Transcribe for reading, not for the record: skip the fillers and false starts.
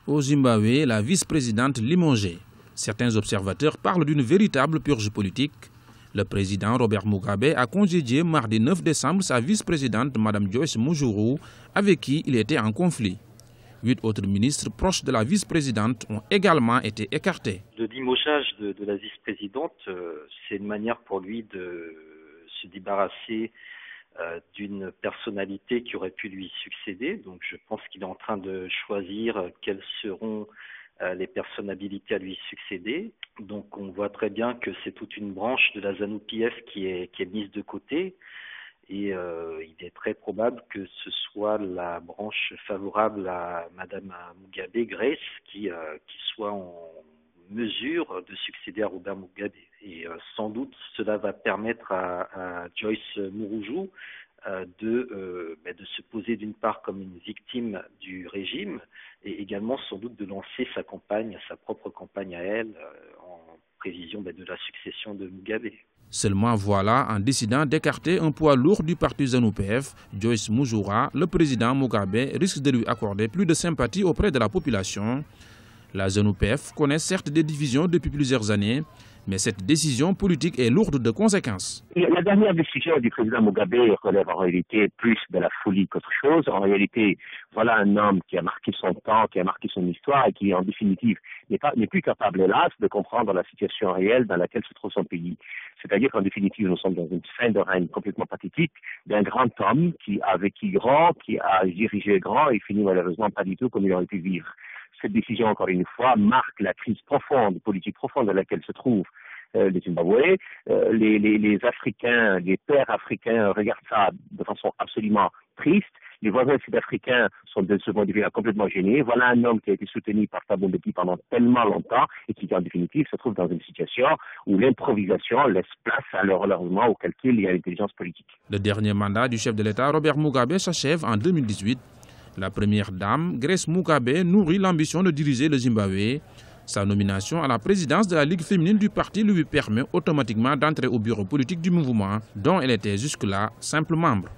Au Zimbabwe, la vice-présidente limogée. Certains observateurs parlent d'une véritable purge politique. Le président Robert Mugabe a congédié mardi 9 décembre sa vice-présidente Mme Joyce Mujuru, avec qui il était en conflit. 8 autres ministres proches de la vice-présidente ont également été écartés. Le limogeage de la vice-présidente, c'est une manière pour lui de se débarrasser d'une personnalité qui aurait pu lui succéder. Donc je pense qu'il est en train de choisir quelles seront les personnalités à lui succéder. Donc on voit très bien que c'est toute une branche de la ZANU-PF qui est mise de côté. Et il est très probable que ce soit la branche favorable à Mme Mugabe, Grace, qui soit en mesure de succéder à Robert Mugabe. Et sans doute cela va permettre à Joyce Mujuru de se poser d'une part comme une victime du régime et également sans doute de lancer sa campagne, sa propre campagne à elle en prévision de la succession de Mugabe. Seulement voilà, en décidant d'écarter un poids lourd du parti ZANU-PF, Joyce Mujuru, le président Mugabe risque de lui accorder plus de sympathie auprès de la population. La ZANU-PF connaît certes des divisions depuis plusieurs années, mais cette décision politique est lourde de conséquences. La dernière décision du président Mugabe relève en réalité plus de la folie qu'autre chose. En réalité, voilà un homme qui a marqué son temps, qui a marqué son histoire et qui, en définitive, n'est plus capable, hélas, de comprendre la situation réelle dans laquelle se trouve son pays. C'est-à-dire qu'en définitive, nous sommes dans une fin de règne complètement pathétique d'un grand homme qui a vécu grand, qui a dirigé grand et finit malheureusement pas du tout comme il aurait pu vivre. Cette décision, encore une fois, marque la crise profonde, politique profonde dans laquelle se trouve le Zimbabwe. Les Africains, les pères africains regardent ça de façon absolument triste. Les voisins sud-africains sont de ce point de vue complètement gênés. Voilà un homme qui a été soutenu par Thabo Mbeki pendant tellement longtemps et qui, en définitive, se trouve dans une situation où l'improvisation laisse place malheureusement au calcul et à l'intelligence politique. Le dernier mandat du chef de l'État, Robert Mugabe, s'achève en 2018. La première dame, Grace Mugabe, nourrit l'ambition de diriger le Zimbabwe. Sa nomination à la présidence de la Ligue féminine du parti lui permet automatiquement d'entrer au bureau politique du mouvement, dont elle était jusque-là simple membre.